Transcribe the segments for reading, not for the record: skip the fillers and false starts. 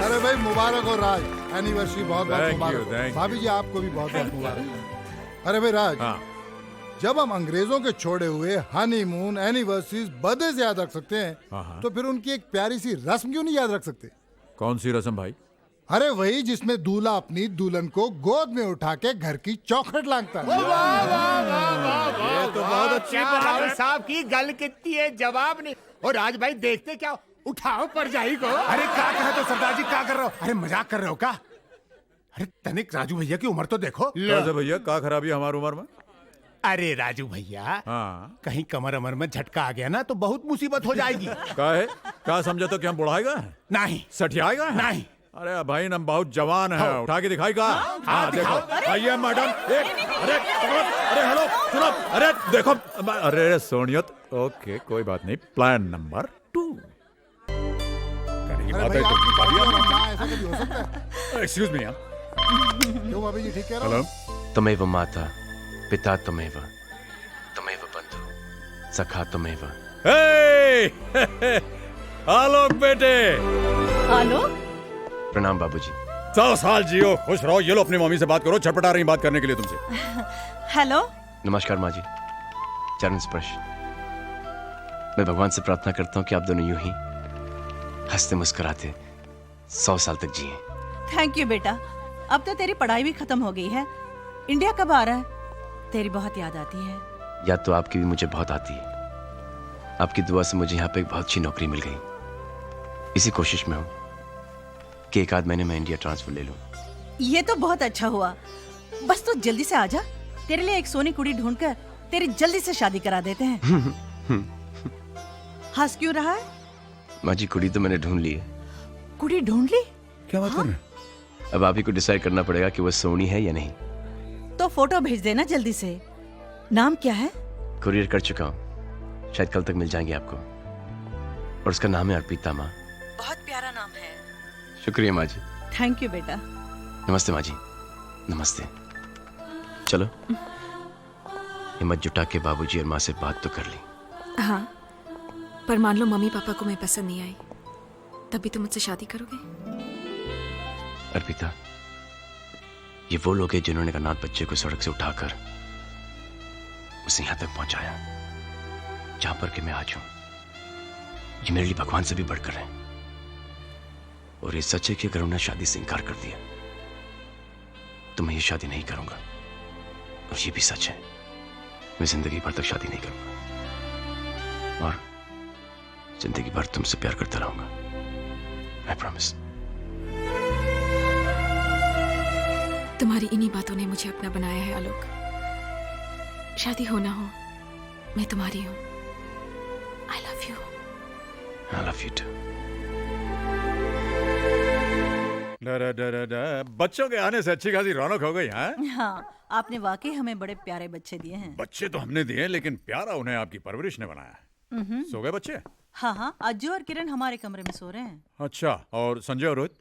अरे भाई मुबारक हो राज, एनिवर्सरी बहुत बहुत Thank मुबारक you, हो। thank you. भाभी जी आपको भी बहुत बहुत मुबारक। अरे भाई राज, जब हम अंग्रेजों के छोड़े हुए हनीमून, एनिवर्सरीज, बर्थडे याद रख सकते हैं, तो फिर उनकी एक प्यारी सी रस्म क्यों नहीं याद रख सकते? कौन सी रस्म भाई? अरे वही जिसमें दूल्हा अपनी दुल्हन को गोद में उठा के घर की चौखट लांघता है। ये तो बहुत अच्छी बात राव है। साहब की गल कितनी है, जवाब नहीं। और राज भाई देखते क्या, उठाओ परजाई को। अरे क्या कहे तो सरदार जी, क्या कर रहे हो? अरे मजाक कर रहे हो क्या? अरे तनिक राजू भैया की उम्र तो देखो। कैसे भैया, क्या खराबी है हमारी उम्र में? अरे राजू भैया, हाँ, कहीं कमर अमर में झटका आ गया ना तो बहुत मुसीबत हो जाएगी। क्या है? क्या समझा तो कि हम बुढ़ाएगा? नहीं सठियाएगा? नहीं। अरे भाई हम बहुत जवान है, उठा के दिखाई का। हाँ देखो, आइए मैडम। अरे अरे हेलो सुनो, अरे देखो, अरे सोनियत, ओके कोई बात नहीं, प्लान नंबर 2। अरे भाई आपकी बात और हम ना, ऐसा कभी हो सकता है? Excuse me. क्यों भाभी जी ठीक कह रहा हूँ? हेलो, तमेव माता पिता तमेव तमेव बंधु सखा तमेव। आलोक बेटे, आलोक, प्रणाम बाबूजी। 100 साल जियो, खुश रहो। ये लो अपनी मम्मी से बात करो, छटपटा रही बात करने के लिए तुमसे। हेलो। नमस्कार माँ जी, चरण स्पर्श। मैं भगवान से प्रार्थना करता हूँ कि आप दोनों यूं ही हंसते मुस्कुराते 100 साल तक जिए। थैंक यू बेटा, अब तो तेरी पढ़ाई भी खत्म हो गई है। इंडिया कब आ रहा है? तेरी बहुत याद आती है। याद तो आपकी भी मुझे बहुत आती है। आपकी दुआ से मुझे यहाँ पे एक बहुत अच्छी नौकरी मिल गई। इसी कोशिश में हूँ कि एक आध महीने में इंडिया ट्रांसफर ले लूँ। ये तो बहुत अच्छा हुआ। बस तू जल्दी से आजा, तेरे लिए एक सोनी कुड़ी ढूंढकर तेरी जल्दी से शादी करा देते हैं। हंस क्यों रहा है? माँ जी, कुड़ी तो मैंने ढूंढ ली है। कुड़ी ढूंढ ली? क्या बात कर रहे हैं? अब आप ही को डिसाइड करना पड़ेगा कि वो सोनी है या नहीं। तो फोटो भेज देना जल्दी से। नाम क्या है? कुरियर कर चुका हूँ, शायद कल तक मिल जाएंगे आपको। और उसका नाम है अर्पिता माँ। बहुत प्यारा नाम है। शुक्रिया माँ जी। थैंक यू बेटा। नमस्ते माँ जी। नमस्ते। चलो हिम्मत जुटा के बाबूजी और माँ से बात तो कर ली। हाँ, पर मान लो मम्मी पापा को मैं पसंद नहीं आई, तभी तुम मुझसे शादी करोगे? अर्पिता, ये वो लोग हैं जिन्होंने अनाथ बच्चे को सड़क से उठाकर उसे यहां तक पहुंचाया जहां पर कि मैं आज हूं। ये मेरे लिए भगवान से भी बढ़कर है। और ये सच है कि अगर उन्होंने शादी से इनकार कर दिया तो मैं ये शादी नहीं करूंगा। और ये भी सच है, मैं जिंदगी भर तक शादी नहीं करूंगा और जिंदगी भर तुमसे प्यार करता रहूंगा। I promise. तुम्हारी इन्हीं बातों ने मुझे अपना बनाया है आलोक। शादी हो ना हो, मैं तुम्हारी हूँ। I love you. I love you too. बच्चों के आने से अच्छी खासी रौनक हो गई है। हाँ, आपने वाकई हमें बड़े प्यारे बच्चे दिए हैं। बच्चे तो हमने दिए, लेकिन प्यारा उन्हें आपकी परवरिश ने बनाया। सो गए बच्चे? हाँ हाँ, अज्जू और किरण हमारे कमरे में सो रहे हैं। अच्छा, और संजय और रोहित?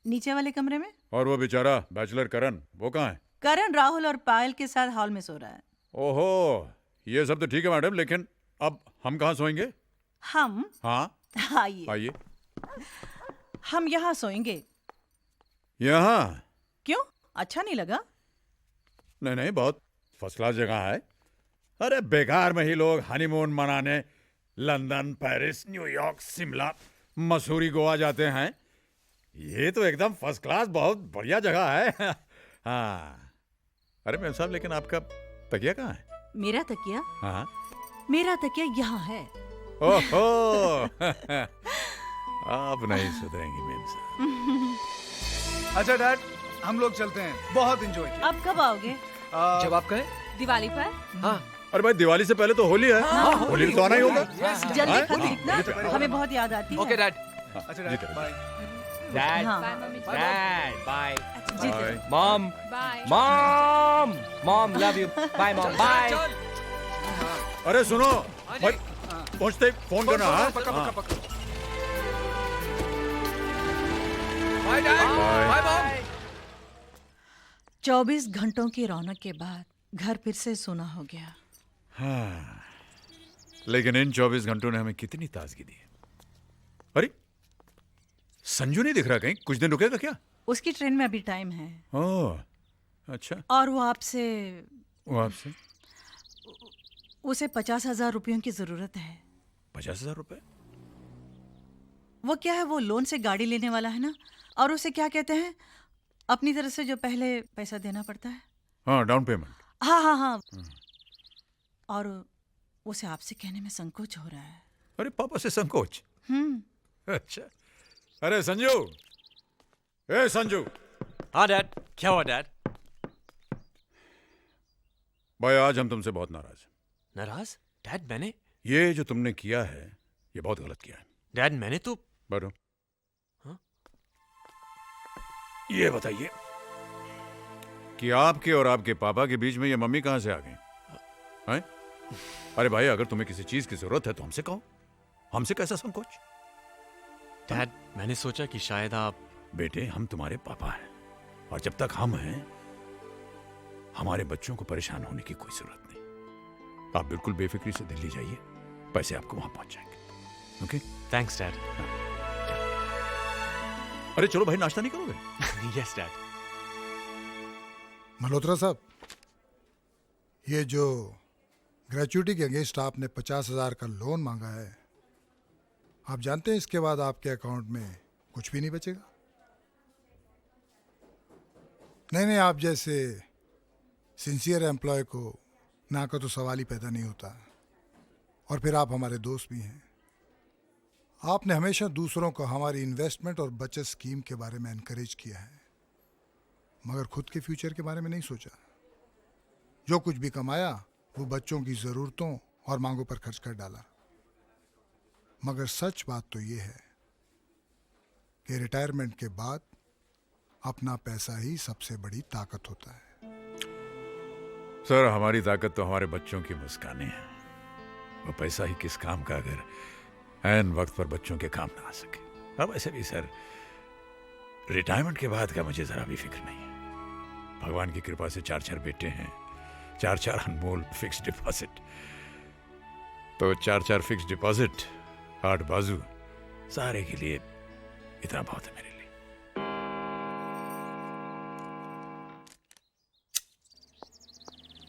नीचे वाले कमरे में। और वो बेचारा बैचलर करण, वो कहाँ है? करण राहुल और पायल के साथ हॉल में सो रहा है। ओहो, ये सब तो ठीक है मैडम, लेकिन अब हम कहाँ सोएंगे? हम? हाँ आइए। आइए। हम यहाँ सोएंगे। यहाँ? क्यों, अच्छा नहीं लगा? नहीं नहीं, बहुत फर्स्ट क्लास जगह है। अरे बेकार में ही लोग हनीमून मनाने London, Paris, New York, Shimla, Mussoorie, Goa जाते हैं। ये तो एकदम फर्स्ट क्लास, बहुत बढ़िया जगह है। हाँ, अरे मैम साहब, लेकिन आपका तकिया कहाँ है? मेरा तकिया? हाँ, मेरा तकिया यहाँ है। ओहो। आप नहीं सुधरेंगी मैम साहब। अच्छा डैड, हम लोग चलते हैं, बहुत एंजॉय किया। अब कब आओगे? जब आप कहें। दिवाली पर? हाँ। अरे भाई, दिवाली से पहले तो होली है। होली तो आना ही होगा। जल्दी खरीदना, हमें बहुत याद आती है। Okay dad. अच्छा डैड, बाय। डैड, हाँ। Dad, bye. जी bye. Mom, bye. Mom, mom love you. Bye mom, bye. अरे सुनो भाई, पहुंचते फोन करना। हाँ? पक्का हाँ। पक्का पक्का। Bye dad, bye mom. 24 घंटों की रौनक के बाद घर फिर से सोना हो गया। हाँ, लेकिन इन 24 घंटों ने हमें कितनी ताजगी दी है। अरे संजू नहीं दिख रहा कहीं, कुछ दिन रुकेगा क्या? उसकी ट्रेन में अभी टाइम है। ओह अच्छा। और वो आपसे उसे 50,000 रुपयों की जरूरत है। 50,000 रुपए? वो क्या है, वो लोन से गाड़ी लेने वाला है ना, और उसे क्या कहते हैं, अपनी तरफ से जो पहले पैसा देना पड़ता है। हाँ, डाउन पेमेंट। हाँ। और उसे आपसे कहने में संकोच हो रहा है। अरे पापा से संकोच? अच्छा। अरे संजू, ए संजू। हाँ डैड। क्या हुआ डैड? भाई आज हम तुमसे बहुत नाराज हैं। नाराज? डैड मैंने? ये जो तुमने किया है ये बहुत गलत किया है। डैड मैंने तो... बैठो। हाँ? ये बताइए कि आपके और आपके पापा के बीच में ये मम्मी कहां से आ गई? हैं? अरे भाई अगर तुम्हें किसी चीज की जरूरत है तो हमसे कहो, हमसे कैसा संकोच? डैड मैंने सोचा कि शायद आप... बेटे हम तुम्हारे पापा हैं और जब तक हम हैं हमारे बच्चों को परेशान होने की कोई जरूरत नहीं। आप बिल्कुल बेफिक्री से दिल्ली जाइए, पैसे आपको वहां पहुंच जाएंगे। ओके? Thanks dad. अरे चलो भाई, नाश्ता नहीं करोगे? Yes dad. मल्होत्रा साहब, ये जो ग्रेचुइटी के अगेंस्ट आपने 50,000 का लोन मांगा है, आप जानते हैं इसके बाद आपके अकाउंट में कुछ भी नहीं बचेगा। नहीं, आप जैसे सिंसियर एम्प्लॉय को ना का तो सवाल ही पैदा नहीं होता। और फिर आप हमारे दोस्त भी हैं। आपने हमेशा दूसरों को हमारी इन्वेस्टमेंट और बचत स्कीम के बारे में एनकरेज किया है, मगर खुद के फ्यूचर के बारे में नहीं सोचा। जो कुछ भी कमाया वो बच्चों की ज़रूरतों और मांगों पर खर्च कर डाला। मगर सच बात तो ये है कि रिटायरमेंट के बाद अपना पैसा ही सबसे बड़ी ताकत होता है। सर हमारी ताकत तो हमारे बच्चों की मुस्कानें हैं। वो पैसा ही किस काम का अगर ऐन वक्त पर बच्चों के काम ना आ सके। अब ऐसे भी सर रिटायरमेंट के बाद का मुझे जरा भी फिक्र नहीं है। भगवान की कृपा से 4 बेटे हैं, 4 अनमोल फिक्स डिपॉजिट। तो 4 फिक्स डिपॉजिट, 8 बाजू, सारे के लिए इतना बहुत है मेरे लिए।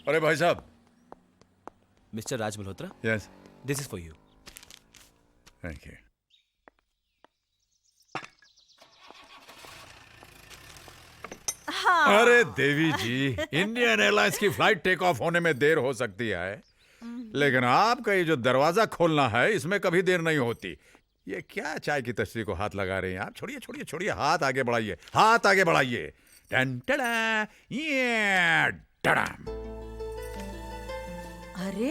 अरे भाई साहब। Mister Raj Malhotra. Yes, this is for you. Thank you. अरे देवी जी, इंडियन एयरलाइंस की फ्लाइट टेक ऑफ होने में देर हो सकती है, लेकिन आपका ये जो दरवाजा खोलना है इसमें कभी देर नहीं होती। ये क्या चाय की तस्वीर को हाथ लगा रहे हैं आप? छोड़िए छोड़िए छोड़िए, हाथ आगे बढ़ाइए, हाथ आगे बढ़ाइए। टन टड़ा, ये टड़ाम। अरे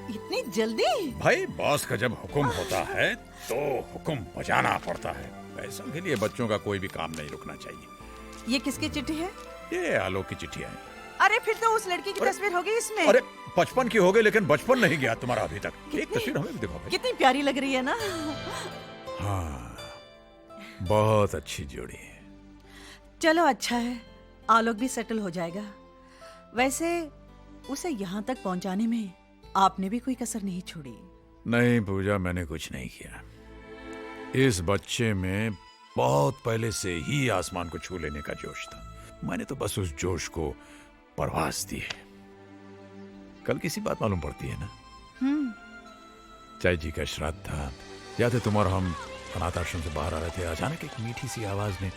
इतनी जल्दी? भाई बॉस का जब हुक्म होता है तो हुक्म बजाना पड़ता है। पैसों के लिए बच्चों का कोई भी काम नहीं रुकना चाहिए। ये किसकी चिट्ठी है? ये आलोक की चिट्ठी है। अरे फिर तो उस लड़की की तस्वीर हो गई इसमें। अरे 55 की हो गई, लेकिन बचपन नहीं गया तुम्हारा अभी तक। एक तस्वीर हमें भी दिखाओ भाई। कितनी प्यारी लग रही है ना। हाँ, बहुत अच्छी जोड़ी है। चलो अच्छा है, आलोक भी सेटल हो जाएगा। वैसे उसे यहाँ तक पहुँचाने में आपने भी कोई कसर नहीं छोड़ी। नहीं पूजा, मैंने कुछ नहीं किया। इस बच्चे में बहुत पहले से ही आसमान को छू लेने का जोश था। मैंने तो बस उस जोश को परवास दी है। कल किसी बात मालूम पड़ती है ना? चाय जी का श्राद्ध था, याद है तुम और हम अनाथ आश्रम से बाहर आ रहे थे, अचानक एक मीठी सी आवाज ने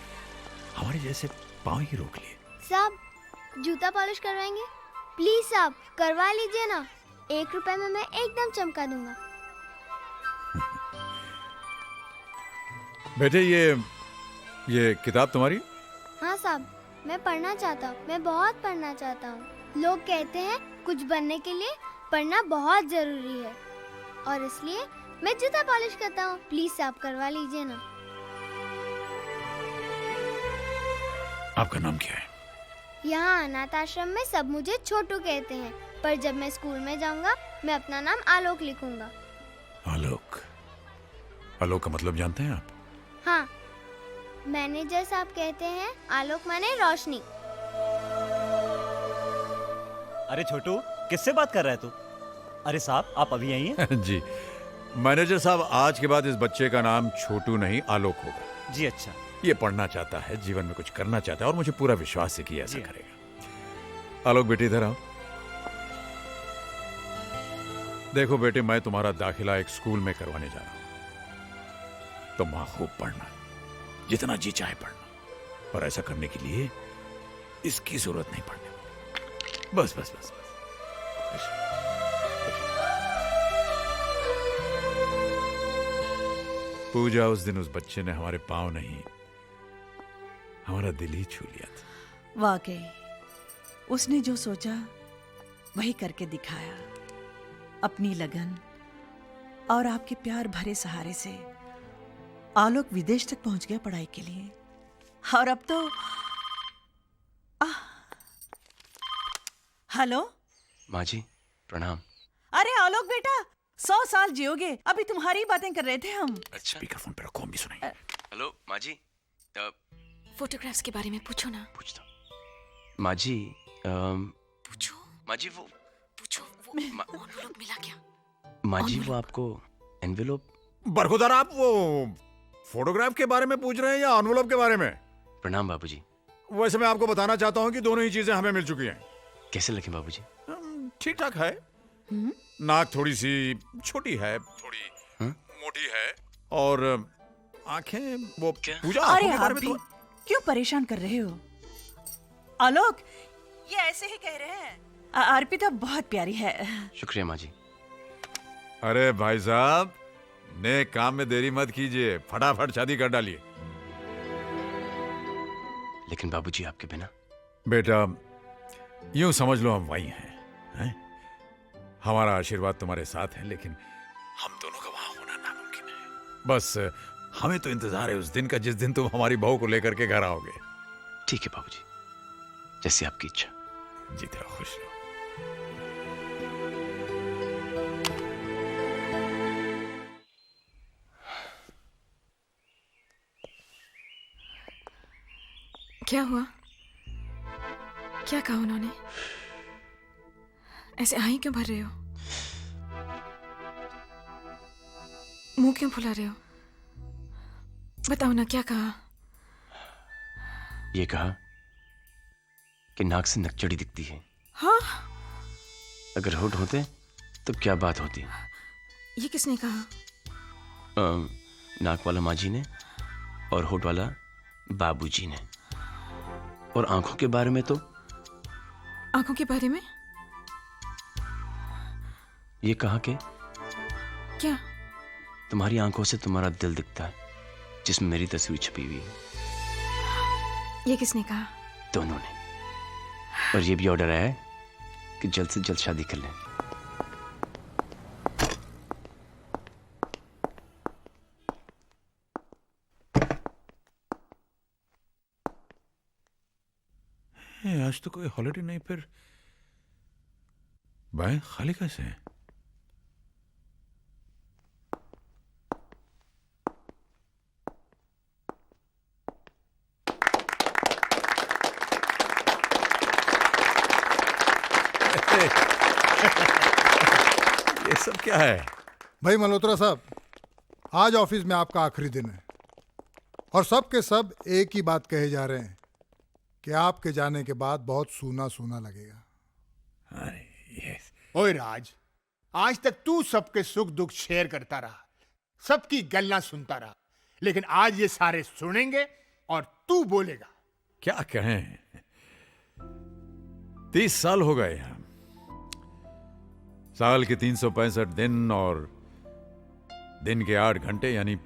हमारे जैसे पांव ही रोक लिए। साहब जूता पॉलिश करवाएंगे? प्लीज साहब करवा लीजिए ना, 1 रुपए में मैं एकदम चमका दूंगा। बेटे ये किताब तुम्हारी? हाँ साहब, मैं पढ़ना चाहता हूँ, मैं बहुत पढ़ना चाहता हूँ। लोग कहते हैं कुछ बनने के लिए पढ़ना बहुत जरूरी है, और इसलिए मैं जूता पॉलिश करता हूँ। प्लीज साहब करवा लीजिए ना। आपका नाम क्या है? यहाँ अनाथ आश्रम में सब मुझे छोटू कहते हैं, पर जब मैं स्कूल में जाऊँगा मैं अपना नाम आलोक लिखूंगा। आलोक? आलोक का मतलब जानते हैं आप? हाँ, मैनेजर साहब कहते हैं आलोक माने रोशनी। अरे छोटू, किससे बात कर रहा है तू? अरे साहब, आप अभी आई हैं? जी मैनेजर साहब, आज के बाद इस बच्चे का नाम छोटू नहीं आलोक होगा। जी अच्छा। ये पढ़ना चाहता है, जीवन में कुछ करना चाहता है और मुझे पूरा विश्वास है कि ऐसा करेगा। आलोक बेटी इधर आओ। देखो बेटे, मैं तुम्हारा दाखिला एक स्कूल में करवाने जा रहा हूं। तुम वहां खूब पढ़ना, जितना जी चाहे पढ़ना, और ऐसा करने के लिए इसकी जरूरत नहीं पड़ने। बस बस बस बस। पूजा, उस दिन उस बच्चे ने हमारे पांव नहीं, हमारा दिल ही छू लिया था। वाकई उसने जो सोचा वही करके दिखाया। अपनी लगन और आपके प्यार भरे सहारे से आलोक विदेश तक पहुंच गया पढ़ाई के लिए। और अब तो हेलो माँ जी, प्रणाम। अरे आलोक बेटा, 100 साल जियोगे। अभी तुम्हारी बातें कर रहे थे हम। स्पीकरफोन पे रखो, हम भी सुनाएंगे। हेलो माँ जी। फोटोग्राफ्स के बारे में पूछो ना। पूछता माँ जी। पूछो माँ जी वो एनवेलप मिला क्या? माँ जी वो आपको एनवेलप। बरखुदार, आप वो फोटोग्राफ के बारे में पूछ रहे हैं या एनवेलप के बारे में? प्रणाम बाबूजी। वैसे मैं आपको बताना चाहता हूँ कि दोनों ही चीजें हमें मिल चुकी हैं। कैसे लगे बाबूजी? ठीक ठाक है। नाक थोड़ी सी छोटी है, थोड़ी मोटी है, और आंखें वो पूजा। अरे आप भी क्यों परेशान कर रहे हो? आलोक ये ऐसे ही कह रहे हैं। अर्पिता बहुत प्यारी है। शुक्रिया माँ जी। अरे भाई साहब, नेक काम में देरी मत कीजिए, फटाफट शादी कर डालिए। लेकिन बाबूजी आपके बिना। बेटा यूं समझ लो हम वही हैं? हमारा आशीर्वाद तुम्हारे साथ है, लेकिन हम दोनों का वहां होना नामुमकिन है। बस हमें तो इंतजार है उस दिन का जिस दिन तुम हमारी बहू को लेकर के घर आओगे। ठीक है बाबूजी, जैसी आपकी इच्छा। जीते रहो, खुश रहो। क्या हुआ? क्या कहा उन्होंने? ऐसे आही क्यों भर रहे हो? मुंह क्यों फुला रहे हो? बताओ ना, क्या कहा? ये कहा कि नाक से नकचड़ी दिखती है। हाँ? अगर होठ होते तो क्या बात होती? ये किसने कहा? नाक वाला माँ जी ने और होठ वाला बाबूजी ने। और आंखों के बारे में तो? आंखों के बारे में ये कहा कि क्या? तुम्हारी आंखों से तुम्हारा दिल दिखता है, जिसमें मेरी तस्वीर छपी हुई है। ये किसने कहा? दोनों ने। और ये भी ऑर्डर आया है कि जल्द से जल्द शादी कर लें। आज तो कोई हॉलिडे नहीं, फिर बैंक खाली कैसे है? ये सब क्या है? भाई मल्होत्रा साहब, आज ऑफिस में आपका आखिरी दिन है और सब के सब एक ही बात कहे जा रहे हैं कि आपके जाने के बाद बहुत सूना सूना लगेगा। ओए राज, आज तक तू सबके सुख दुख शेयर करता रहा, सबकी गल्ला सुनता रहा, लेकिन आज ये सारे सुनेंगे और तू बोलेगा। क्या कहें, 30 साल हो गए हम, साल के 365 दिन और दिन के 8 घंटे, यानी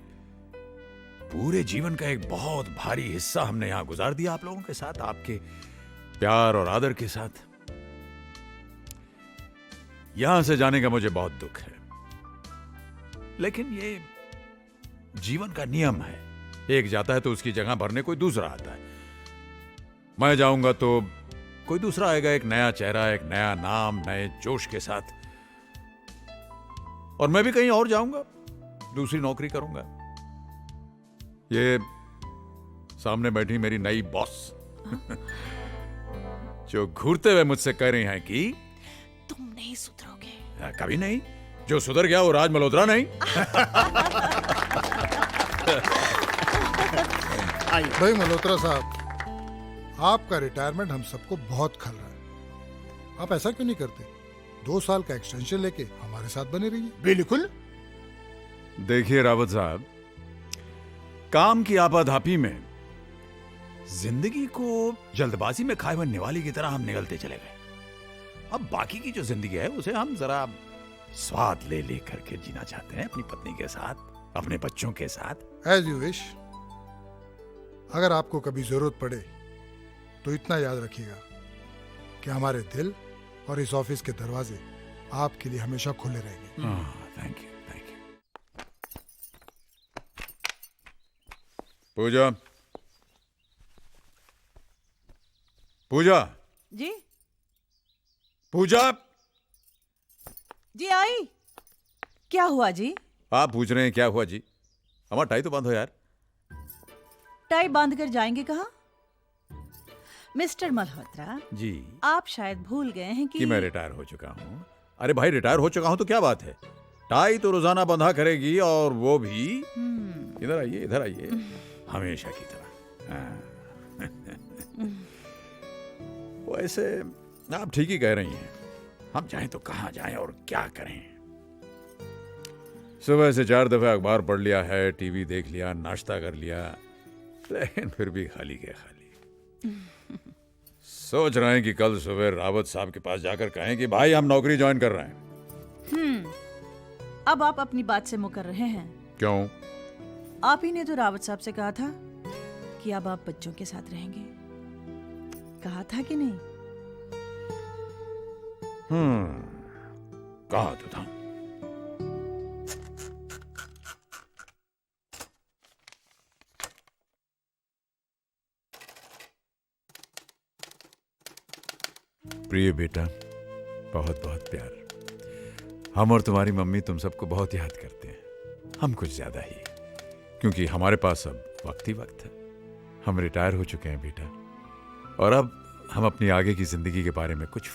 पूरे जीवन का एक बहुत भारी हिस्सा हमने यहां गुजार दिया आप लोगों के साथ, आपके प्यार और आदर के साथ। यहां से जाने का मुझे बहुत दुख है, लेकिन ये जीवन का नियम है। एक जाता है तो उसकी जगह भरने कोई दूसरा आता है। मैं जाऊंगा तो कोई दूसरा आएगा, एक नया चेहरा, एक नया नाम, नए जोश के साथ। और मैं भी कहीं और जाऊंगा, दूसरी नौकरी करूंगा। ये सामने बैठी मेरी नई बॉस जो घूरते हुए मुझसे कह रही हैं कि तुम नहीं सुधरोगे। कभी नहीं। जो सुधर गया वो राज मल्होत्रा नहीं। भाई मल्होत्रा साहब, आपका रिटायरमेंट हम सबको बहुत खल रहा है। आप ऐसा क्यों नहीं करते? 2 साल का एक्सटेंशन लेके हमारे साथ बने रहिए। बिल्कुल। देखिए रावत साहब, काम की आपाधापी में जिंदगी को जल्दबाजी में खाए हुए निवाले की तरह हम निगलते चले गए। अब बाकी की जो जिंदगी है उसे हम जरा स्वाद ले ले करके जीना चाहते हैं, अपनी पत्नी के साथ, अपने बच्चों के साथ। As you wish. अगर आपको कभी जरूरत पड़े तो इतना याद रखिएगा कि हमारे दिल और इस ऑफिस के दरवाजे आपके लिए हमेशा खुले रहेंगे। Thank you, thank you. Pooja, Pooja, जी पूजा। जी आई। क्या हुआ जी? आप पूछ रहे हैं क्या हुआ जी? हमारा टाई तो बंद हो यार। टाई बांध कर जाएंगे कहाँ? मिस्टर मल्होत्रा जी, आप शायद भूल गए हैं कि मैं रिटायर हो चुका हूँ। अरे भाई, रिटायर हो चुका हूँ तो क्या बात है? टाई तो रोजाना बंधा करेगी, और वो भी इधर आइए, इधर आइए, हमेशा की तरह। वैसे आप ठीक ही कह रही हैं। हम जाएं तो कहाँ जाएं और क्या करें? सुबह से 4 दफे अखबार पढ़ लिया है, टीवी देख लिया, नाश्ता कर लिया, लेकिन फिर भी खाली के खाली। सोच रहे हैं कि कल सुबह रावत साहब के पास जाकर कहें कि भाई हम नौकरी ज्वाइन कर रहे हैं। अब आप अपनी बात से मुकर रहे हैं। क्यों? आप ही ने तो रावत साहब से कहा था कि अब आप बच्चों के साथ रहेंगे। कहा था कि नहीं? कहा तो था। प्रिय बेटा, बहुत बहुत प्यार। हम और तुम्हारी मम्मी तुम सबको बहुत याद करते हैं, हम कुछ ज्यादा ही, क्योंकि हमारे पास अब वक्त ही वक्त है। हम रिटायर हो चुके हैं बेटा, और अब हम अपनी आगे की जिंदगी के बारे में कुछ